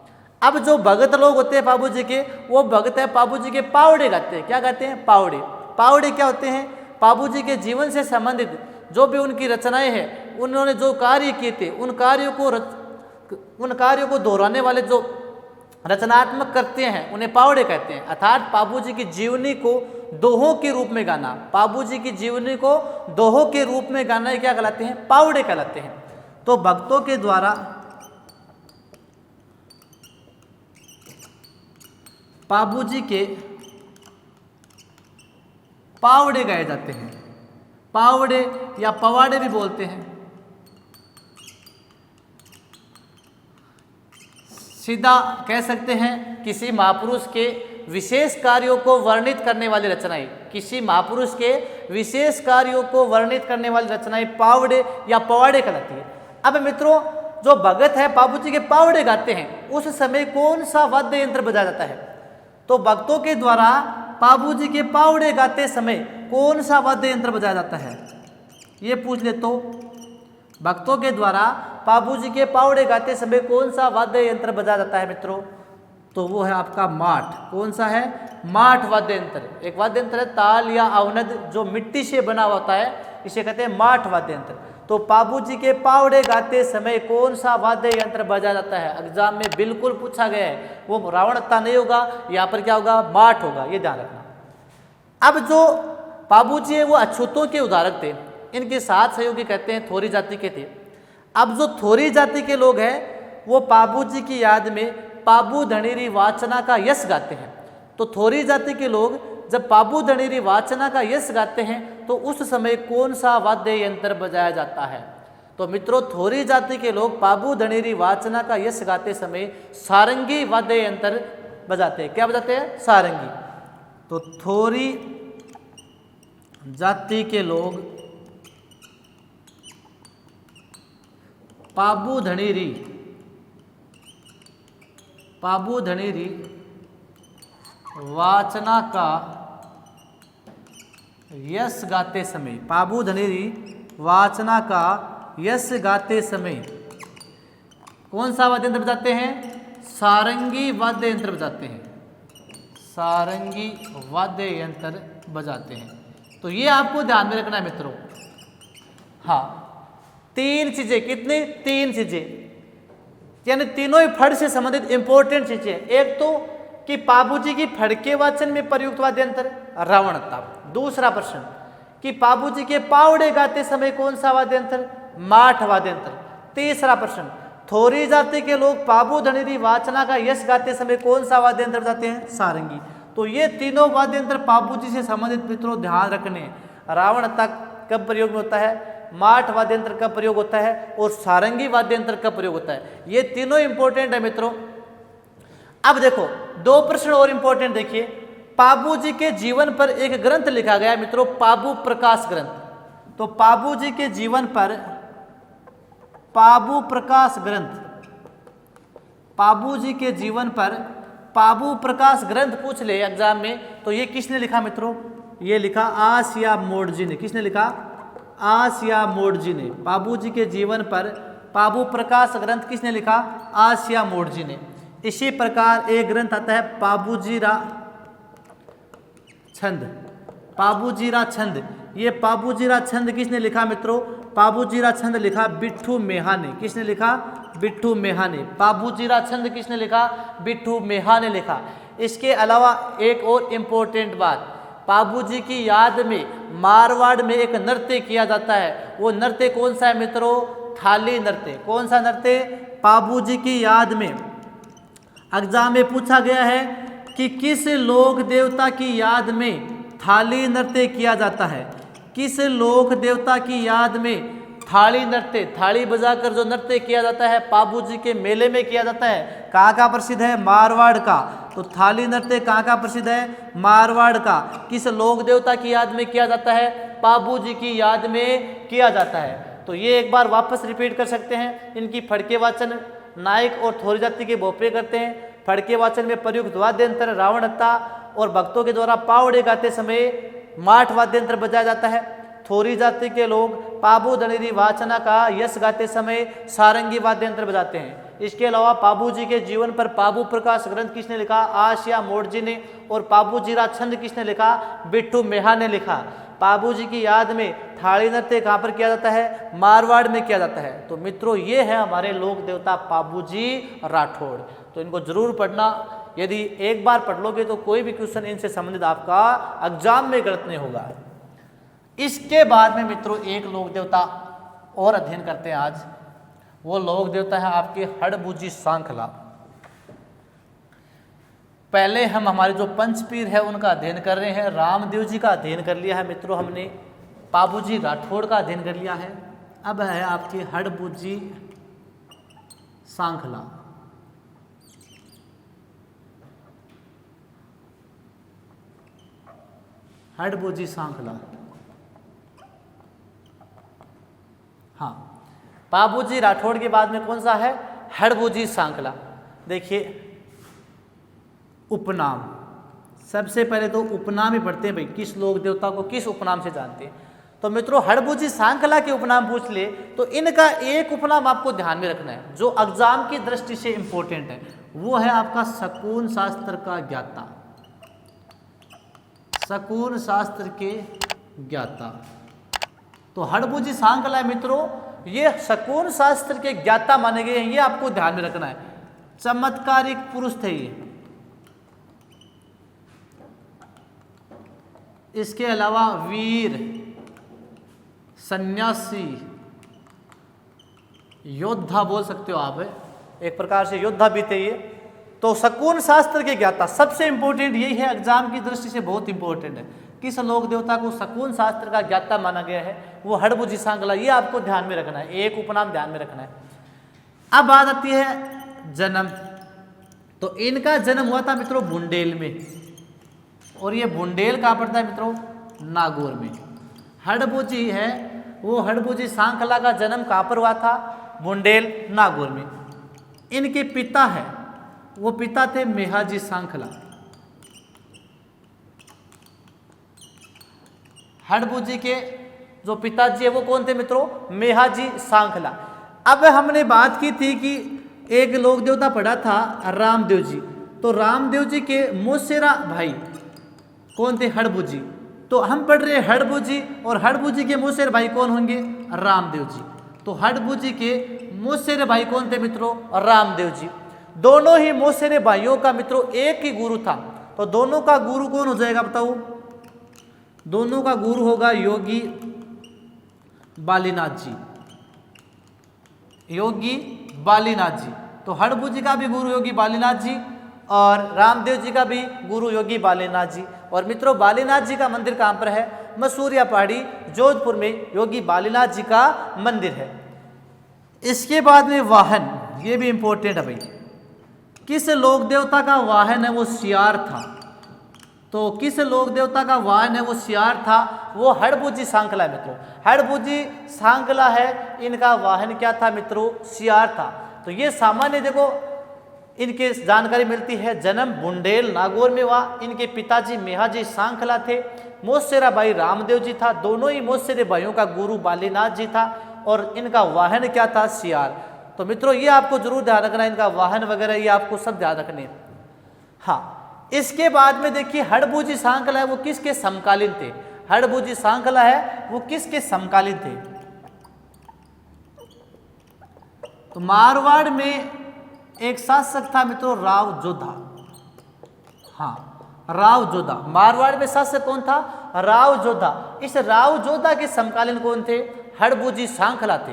अब जो भगत लोग होते हैं पाबूजी के, वो भगत है पाबूजी के पावड़े गाते हैं। क्या गाते हैं? पावड़े। पावड़े क्या होते हैं? पाबूजी के जीवन से संबंधित जो भी उनकी रचनाएं हैं, उन्होंने जो कार्य किए थे उन कार्यों को दोहराने वाले जो रचनात्मक करते हैं उन्हें पावड़े कहते हैं। अर्थात पाबूजी की जीवनी को दोहों के रूप में गाना, पाबूजी की जीवनी को दोहों के रूप में गाना क्या कहलाते हैं? पावड़े कहलाते हैं। तो भक्तों के द्वारा पाबूजी के पावड़े गाए जाते हैं। पावड़े या पवाड़े भी बोलते हैं। सीधा कह सकते हैं किसी महापुरुष के विशेष कार्यों को वर्णित करने वाली रचनाएं, किसी महापुरुष के विशेष कार्यों को वर्णित करने वाली रचनाएं पावड़े या पवाड़े कहलाती है। अब मित्रों, जो भगत है पाबूजी के पावड़े गाते हैं, उस समय कौन सा वाद्य यंत्र बजाया जाता है? तो भक्तों के द्वारा पाबूजी के पावड़े गाते समय कौन सा वाद्य यंत्र बजाया जाता है? ये पूछ ले तो भक्तों के द्वारा पाबूजी के पावड़े गाते समय कौन सा वाद्य यंत्र बजाया जाता है मित्रों? तो वो है आपका माठ। कौन सा है? माठ वाद्य यंत्र। एक वाद्य यंत्र है ताल या अवनद, जो मिट्टी से बना होता है, इसे कहते हैं माठ वाद्य यंत्र। तो पाबूजी के पावड़े गाते समय कौन सा वाद्य यंत्र बजाया जाता है? एग्जाम में बिल्कुल पूछा गया है। वो रावणता नहीं होगा, यहाँ पर क्या होगा? माठ होगा, ये ध्यान रखना। अब जो पाबूजी है वो अछूतों के उदाहरक थे। इनके साथ सहयोगी कहते हैं थोरी जाति के थे। अब जो थोरी जाति के लोग हैं वो पाबूजी की याद में पाबू धनेरी वाचना का यश गाते हैं। तो थोरी जाति के लोग जब पाबू धनेरी वाचना का यश गाते हैं तो उस समय कौन सा वाद्य यंत्र बजाया जाता है? तो मित्रों, थोरी जाति के लोग पाबू धनेरी वाचना का यश गाते समय सारंगी वाद्य यंत्र बजाते हैं। क्या बजाते हैं? सारंगी। तो थोरी जाति के लोग पाबू धनेरी वाचना का यश गाते समय, पाबू धनेरी वाचना का यश गाते समय कौन सा वाद्य यंत्र बजाते हैं? सारंगी वाद्य यंत्र बजाते हैं। सारंगी वाद्य यंत्र बजाते हैं। तो ये आपको ध्यान में रखना है मित्रों। हाँ, तीन चीजें। कितनी? तीन चीजें, यानी तीनों ही फड़ से संबंधित इंपॉर्टेंट चीजें। एक तो कि पाबूजी की फड़ के वाचन में प्रयुक्त वाद्य यंत्र रावणता। दूसरा प्रश्न कि पाबूजी के पावड़े गाते समय कौन सा वाद्य यंत्र? माठ वाद्य यंत्र। तीसरा प्रश्न, थोरी जाति के लोग पाबू धनेरी वाचना का यश गाते समय कौन सा वाद्य यंत्र बजाते हैं? सारंगी। तो ये तीनों वाद्य यंत्र पाबूजी से संबंधित मित्रों ध्यान रखने। रावणता कब प्रयोग में होता है, माठ वाद्य यंत्र का प्रयोग होता है, और सारंगी वाद्य यंत्र का प्रयोग होता है। ये तीनों इंपॉर्टेंट है मित्रों। अब देखो, दो प्रश्न और इंपॉर्टेंट देखिए। पाबूजी के जीवन पर एक ग्रंथ लिखा गया है मित्रों, पाबू प्रकाश ग्रंथ। तो पाबूजी के जीवन पर पाबू प्रकाश ग्रंथ, पाबूजी के जीवन पर पाबू प्रकाश ग्रंथ पूछ ले एग्जाम में, तो ये किसने लिखा मित्रों? ये लिखा आसिया मोडजी ने। किसने लिखा? आसिया मोडजी ने। पाबूजी के जीवन पर पाबू प्रकाश ग्रंथ किसने लिखा? आसिया मोडजी ने। इसी प्रकार एक ग्रंथ आता है पाबूजीरा छंद। पाबूजीरा छंद, ये पाबूजीरा छंद किसने लिखा मित्रों? पाबूजीरा छंद लिखा बिट्ठू मेहा ने। किसने लिखा? बिट्ठू मेहा ने। पाबूजीरा छंद किसने लिखा? बिट्ठू मेहा ने लिखा। इसके अलावा एक और इम्पोर्टेंट बात, पाबूजी की याद में मारवाड़ में एक नृत्य किया जाता है। वो नृत्य कौन सा है मित्रों? थाली नृत्य। कौन सा नृत्य? पाबूजी की याद में एग्जाम में पूछा गया है कि किस लोक देवता की याद में थाली नृत्य किया जाता है? किस लोक देवता की याद में थाली नृत्य, थाली बजाकर जो नृत्य किया जाता है पाबूजी के मेले में किया जाता है, कहाँ का प्रसिद्ध है? मारवाड़ का। तो थाली नृत्य कहाँ का प्रसिद्ध है? मारवाड़ का। किस लोक देवता की याद में किया जाता है? पाबूजी की याद में किया जाता है। तो ये एक बार वापस रिपीट कर सकते हैं। इनकी फड़के वाचन नायक और थोरी जाति के भोपरे करते हैं। फड़के वाचन में प्रयुक्त वाद्य यंत्र रावणता, और भक्तों के द्वारा पावड़े गाते समय माठ वाद्य यंत्र बजाया जाता है। थोरी जाति के लोग पाबू धनेरी वाचना का यश गाते समय सारंगी वाद्य यंत्र बजाते हैं। इसके अलावा पाबूजी के जीवन पर पाबू प्रकाश ग्रंथ किसने लिखा? आसिया मोडजी ने। और पाबूजीरा छंद किसने लिखा? बिट्ठू मेहा ने लिखा। पाबूजी की याद में थाली नृत्य कहाँ पर किया जाता है? मारवाड़ में किया जाता है। तो मित्रों, ये है हमारे लोक देवता पाबूजी राठौड़। तो इनको जरूर पढ़ना। यदि एक बार पढ़ लोगे तो कोई भी क्वेश्चन इनसे संबंधित आपका एग्जाम में गलत नहीं होगा। इसके बाद में मित्रों एक लोक देवता और अध्ययन करते हैं आज। वो लोक देवता है आपके हड़बुजी सांखला। पहले हम हमारे जो पंचपीर है उनका अध्ययन कर रहे हैं। रामदेव जी का अध्ययन कर लिया है मित्रों हमने, पाबूजी राठौड़ का अध्ययन कर लिया है। अब है आपके हड़बुजी सांखला। हड़बुजी सांखला, हाँ, पाबूजी राठौड़ के बाद में कौन सा है? हड़बुजी सांखला। देखिए उपनाम, सबसे पहले तो उपनाम ही पढ़ते हैं भाई, किस लोक देवता को किस उपनाम से जानते हैं। तो मित्रों हड़बुजी सांखला के उपनाम पूछ ले तो इनका एक उपनाम आपको ध्यान में रखना है जो एग्जाम की दृष्टि से इंपॉर्टेंट है, वो है आपका शकुन शास्त्र का ज्ञाता। शकुन शास्त्र के ज्ञाता। तो हड़बुजी सांखला है मित्रों, ये शकुन शास्त्र के ज्ञाता माने गए हैं, ये आपको ध्यान में रखना है। चमत्कारिक पुरुष थे ये। इसके अलावा वीर, सन्यासी, योद्धा बोल सकते हो आप, एक प्रकार से योद्धा भी थे ये। तो शकुन शास्त्र के ज्ञाता, सबसे इंपॉर्टेंट यही है, एग्जाम की दृष्टि से बहुत इंपॉर्टेंट है। किस लोक देवता को शकुन शास्त्र का ज्ञाता माना गया है? वो हड़बुजी सांखला, ये आपको ध्यान में रखना है, एक उपनाम ध्यान में रखना है। अब बात आती है जन्म। तो इनका जन्म हुआ था मित्रों बुंडेल में, और ये बुंडेल कहाँ पड़ता है मित्रों? नागौर में। हड़बुजी है वो हड़बुजी सांखला का जन्म कहाँ पर हुआ था? बुंडेल, नागौर में। इनके पिता है, वो पिता थे मेहाजी सांखला। हड़बुजी के जो पिताजी है वो कौन थे मित्रों? मेहाजी सांखला। अब हमने बात की थी कि एक लोक देवता पढ़ा था रामदेव जी, तो रामदेव जी के मौसेरा भाई कौन थे? हड़बुजी। तो हम पढ़ रहे हैं हड़बुजी, और हड़बुजी के मौसेरे भाई कौन होंगे? रामदेव जी। तो हड़बुजी के मौसेरे भाई कौन थे मित्रों? रामदेव जी। दोनों ही मौसेरे भाइयों का मित्रों एक ही गुरु था। तो दोनों का गुरु कौन हो जाएगा बताओ? दोनों का गुरु होगा योगी बालीनाथ जी। योगी बालीनाथ जी। तो हड़बुजी का भी गुरु योगी बालीनाथ जी, और रामदेव जी का भी गुरु योगी बालीनाथ जी। और मित्रों बालीनाथ जी का मंदिर कहाँ पर है? मसूरिया पहाड़ी, जोधपुर में योगी बालीनाथ जी का मंदिर है। इसके बाद में वाहन, ये भी इंपॉर्टेंट है भाई। किस लोक देवता का वाहन है? वो सियार था। तो किस लोक देवता का वाहन है? वो सियार था। वो हड़बुजी सांखला है मित्रों। हड़बुजी सांखला है, इनका वाहन क्या था मित्रों? सियार था। तो ये सामान्य देखो इनके जानकारी मिलती है। जन्म बुंडेल नागौर में हुआ। इनके पिताजी मेहाजी सांखला थे। मौसेरा भाई रामदेव जी था। दोनों ही मौसेरे भाइयों का गुरु बालीनाथ जी था, और इनका वाहन क्या था? सियार। तो मित्रों ये आपको जरूर ध्यान रखना, इनका वाहन वगैरह ये आपको सब ध्यान रखने। हाँ, इसके बाद में देखिए हड़बुजी सांखला है वो किसके समकालीन थे? हड़बुजी सांखला है वो किसके समकालीन थे? तो मारवाड़ में एक शासक था मित्रों राव जोधा। हाँ, राव जोधा। मारवाड़ में शासक कौन था? राव जोधा। इस राव जोधा के समकालीन कौन थे? हड़बुजी सांखला थे।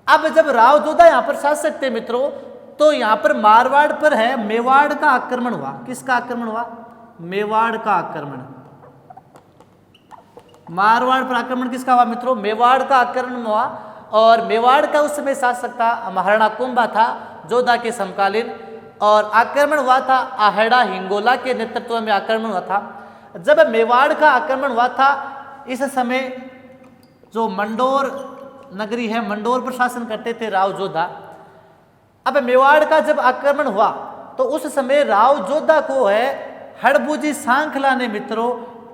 अब जब राव जोधा यहाँ पर शासक थे मित्रों, तो यहाँ पर मारवाड़ पर है मेवाड़ का आक्रमण हुआ। किसका आक्रमण हुआ? मेवाड़ का आक्रमण। मारवाड़ पर आक्रमण किसका हुआ मित्रों? मेवाड़ का आक्रमण हुआ। और मेवाड़ का उस समय शासक था महाराणा कुंभा था, जोधा के समकालीन। और आक्रमण हुआ था आहेड़ा हिंगोला के नेतृत्व में आक्रमण हुआ था। जब मेवाड़ का आक्रमण हुआ था, इस समय जो मंडोर नगरी है, मंडोर पर शासन करते थे राव जोधा। अब मेवाड़ का जब आक्रमण हुआ तो उस समय राव जोधा को है हड़बुजी सांखला ने मित्रों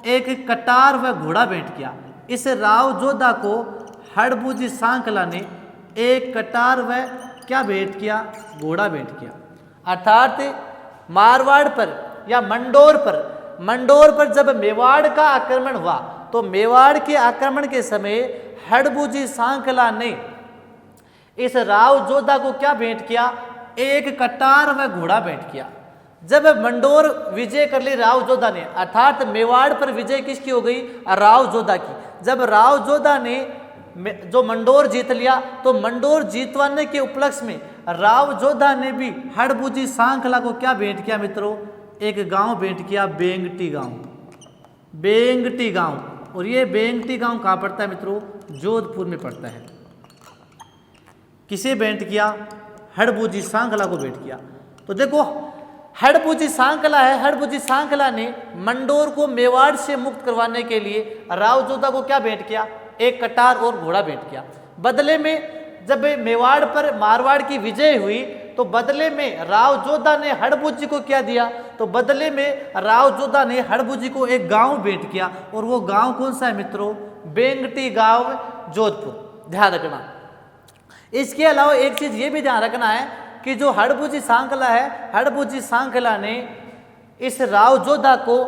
एक कटार व घोड़ा भेंट किया। इस राव जोधा को हड़बुजी सांखला ने एक कटार व क्या भेंट किया? घोड़ा भेंट किया। अर्थात मारवाड़ पर या मंडोर पर जब मेवाड़ का आक्रमण हुआ तो मेवाड़ के आक्रमण के समय हड़बुजी सांखला ने इस राव जोधा को क्या भेंट किया? एक कटार व घोड़ा भेंट किया। जब मंडोर विजय कर ली राव जोधा ने, अर्थात मेवाड़ पर विजय किसकी हो गई? राव जोधा की। जब राव जोधा ने जो मंडोर जीत लिया, तो मंडोर जीतवाने के उपलक्ष्य में राव जोधा ने भी हड़बुजी सांखला को क्या भेंट किया मित्रों, एक गांव भेंट किया, बेंगटी गांव। बेंगटी गांव, और ये बेंगटी गांव कहाँ पड़ता है मित्रों, जोधपुर में पड़ता है। किसे भेंट किया, हड़बुजी सांखला को भेंट किया। तो देखो हड़बुजी सांखला है, हड़बुजी सांखला ने मंडोर को मेवाड़ से मुक्त करवाने के लिए राव जोधा को क्या भेंट किया, एक कटार और घोड़ा भेंट किया। बदले में जब मेवाड़ पर मारवाड़ की विजय हुई, तो बदले में राव जोधा ने हड़बुजी को क्या दिया, तो बदले में राव जोधा ने हड़बुजी को एक गांव भेंट किया, और वो गांव कौन सा है मित्रों, बेंगटी गांव, जोधपुर। ध्यान रखना। इसके अलावा एक चीज ये भी ध्यान रखना है कि जो हड़बुजी सांखला है, हड़बुजी सांखला ने इस राव जोधा को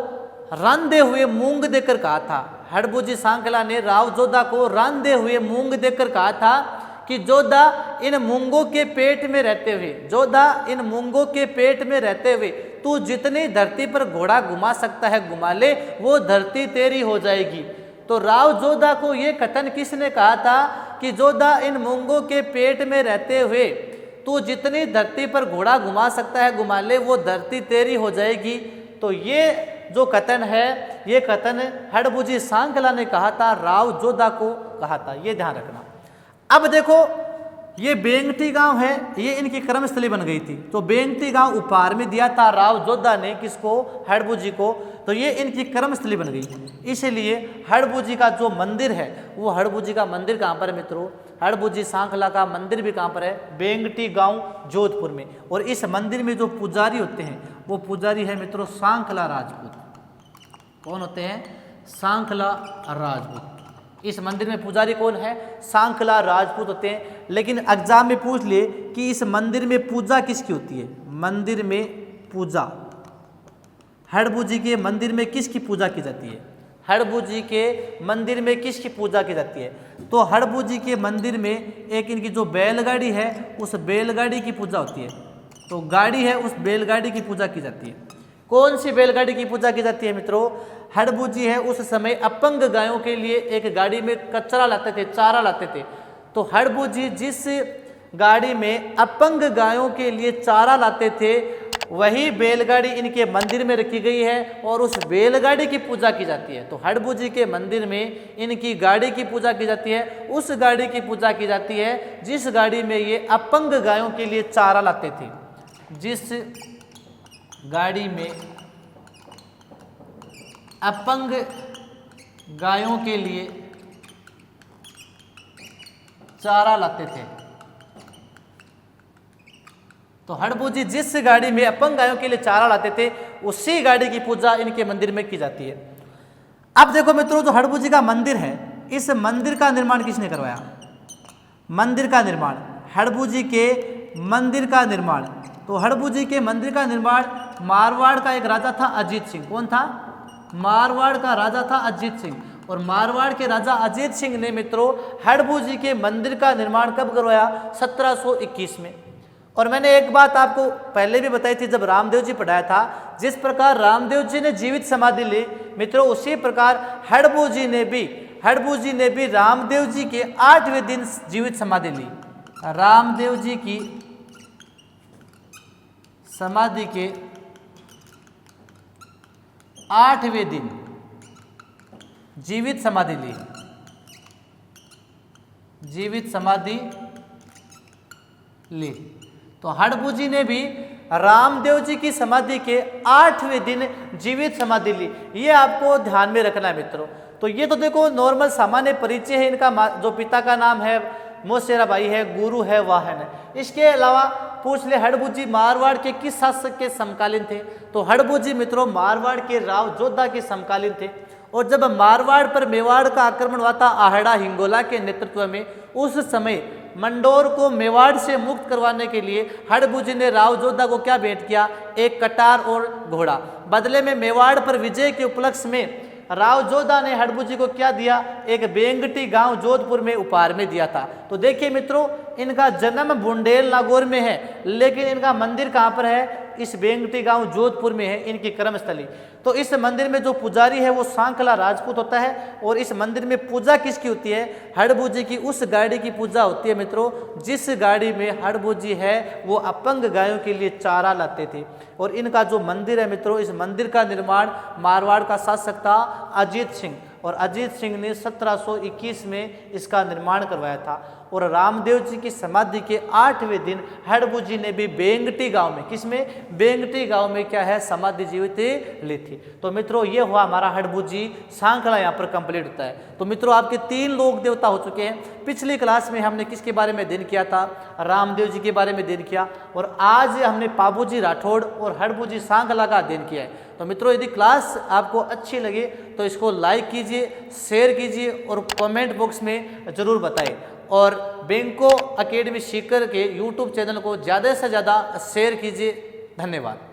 रंधे हुए मूंग देकर कहा था, हड़बुजी सांखला ने राव जोधा को रंधे हुए मूंग देकर कहा था कि जोधा इन मूंगों के पेट में रहते हुए, जोधा इन मूंगों के पेट में रहते हुए तू जितनी धरती पर घोड़ा घुमा सकता है घुमा ले, वो धरती तेरी हो जाएगी। तो राव जोधा को ये कथन किसने कहा था कि जोधा इन मूंगों के पेट में रहते हुए तू जितनी धरती पर घोड़ा घुमा सकता है घुमा ले, वो धरती तेरी हो जाएगी। तो ये जो कथन है, ये कथन हड़बुजी सांखला ने कहा था, राव जोधा को कहा था, ये ध्यान रखना। अब देखो ये बेंगटी गांव है, ये इनकी कर्मस्थली बन गई थी। तो बेंगटी गांव उपहार में दिया था राव जोधा ने, किसको, हड़बुजी को। तो ये इनकी कर्मस्थली बन गई। इसलिए हड़बुजी का जो मंदिर है, वो हड़बुजी का मंदिर कहाँ पर है मित्रों, हड़बुजी सांखला का मंदिर भी कहाँ पर है, बेंगटी गांव, जोधपुर में। और इस मंदिर में जो पुजारी होते हैं, वो पुजारी है मित्रों सांखला राजपूत। कौन होते हैं, सांखला राजपूत। इस मंदिर में पुजारी कौन है, सांखला राजपूत होते हैं। लेकिन एग्जाम में पूछ लिए कि इस मंदिर में पूजा किसकी होती है, मंदिर में पूजा, हड़बुजी के मंदिर में किसकी पूजा की जाती है, हड़बुजी के मंदिर में किसकी पूजा की जाती है। तो हड़बुजी के मंदिर में एक इनकी जो बैलगाड़ी है, उस बैलगाड़ी की पूजा होती है। तो गाड़ी है, उस बैलगाड़ी की पूजा की जाती है। कौन सी बैलगाड़ी की पूजा की जाती है मित्रों, हड़बुजी है उस समय अपंग गायों के लिए एक गाड़ी में कचरा लाते थे, चारा लाते थे। तो हड़बुजी जिस गाड़ी में अपंग गायों के लिए चारा लाते थे, वही बैलगाड़ी इनके मंदिर में रखी गई है और उस बैलगाड़ी की पूजा की जाती है। तो हड़बुजी के मंदिर में इनकी गाड़ी की पूजा की जाती है, उस गाड़ी की पूजा की जाती है जिस गाड़ी में ये अपंग गायों के लिए चारा लाते थे। जिस गाड़ी में अपंग गायों के लिए चारा लाते थे, तो हड़बुजी जिस गाड़ी में अपंग गायों के लिए चारा लाते थे, उसी गाड़ी की पूजा इनके मंदिर में की जाती है। अब देखो मित्रों, जो हड़बुजी का मंदिर है, इस मंदिर का निर्माण किसने करवाया, मंदिर का निर्माण, हड़बुजी के मंदिर का निर्माण। तो हड़बुजी के मंदिर का निर्माण मारवाड़ का एक राजा था अजीत सिंह। कौन था, मारवाड़ का राजा था अजीत सिंह। और मारवाड़ के राजा अजीत सिंह ने मित्रों हड़बुजी के मंदिर का निर्माण कब करवाया, 1721 में। और मैंने एक बात आपको पहले भी बताई थी जब रामदेव जी पढ़ाया था, जिस प्रकार रामदेव जी ने जीवित समाधि ली मित्रों, उसी प्रकार हड़बुजी ने भी रामदेव जी के 8वें दिन जीवित समाधि ली। रामदेव जी की समाधि के 8वें दिन जीवित समाधि ली, जीवित समाधि ली। तो हड़बुजी ने भी रामदेव जी की समाधि के 8वें दिन जीवित समाधि ली। ये आपको ध्यान में रखना है मित्रों। तो ये तो देखो नॉर्मल सामान्य परिचय है इनका, जो पिता का नाम है मोसेरा भाई है, गुरु है, वाहन है। इसके अलावा पूछ ले हड़बुजी मारवाड़ के किस शासक के समकालीन थे, तो हड़बुजी मित्रों मारवाड़ के राव जोधा के समकालीन थे। और जब मारवाड़ पर मेवाड़ का आक्रमण हुआ था आहड़ा हिंगोला के नेतृत्व में, उस समय मंडोर को मेवाड़ से मुक्त करवाने के लिए हड़बुजी ने राव जोधा को क्या भेंट किया, एक कटार और घोड़ा। बदले में मेवाड़ पर विजय के उपलक्ष्य में राव जोधा ने हड़बुजी को क्या दिया, एक बेंगटी गांव जोधपुर में उपहार में दिया था। तो देखिए मित्रों, इनका जन्म बुंडेल नागौर में है, लेकिन इनका मंदिर कहाँ पर है, इस बेंगटी गांव जोधपुर में है इनकी कर्मस्थली। तो इस मंदिर में जो पुजारी है वो सांखला राजपूत होता है और इस मंदिर में पूजा किसकी होती है? हड़बू जी की उस गाड़ी की पूजा होती है मित्रों, जिस गाड़ी में हड़बू जी है वो अपंग गायों के लिए चारा लाते थे। और इनका जो मंदिर है मित्रों, इस मंदिर का निर्माण मारवाड़ का शासक था अजीत सिंह, और अजीत सिंह ने 1721 में इसका निर्माण करवाया था। और रामदेव जी की समाधि के 8वें दिन हड़बू जी ने भी बेंगटी गांव में, किसमें? बेंगटी गांव में क्या है? समाधि जीवित ली थी। तो मित्रों ये हुआ हमारा हड़बू जी सांखला यहाँ पर कंप्लीट होता है। तो मित्रों आपके 3 लोक देवता हो चुके हैं। पिछली क्लास में हमने किसके बारे में अध्ययन किया था? रामदेव जी के बारे में अध्ययन किया, और आज हमने पाबूजी राठौड़ और हड़बू जी सांखला का अध्ययन किया है। तो मित्रों यदि क्लास आपको अच्छी लगे तो इसको लाइक कीजिए, शेयर कीजिए और कमेंट बॉक्स में ज़रूर बताएं। और बैंको अकेडमी सीकर के यूट्यूब चैनल को ज़्यादा से ज़्यादा शेयर कीजिए। धन्यवाद।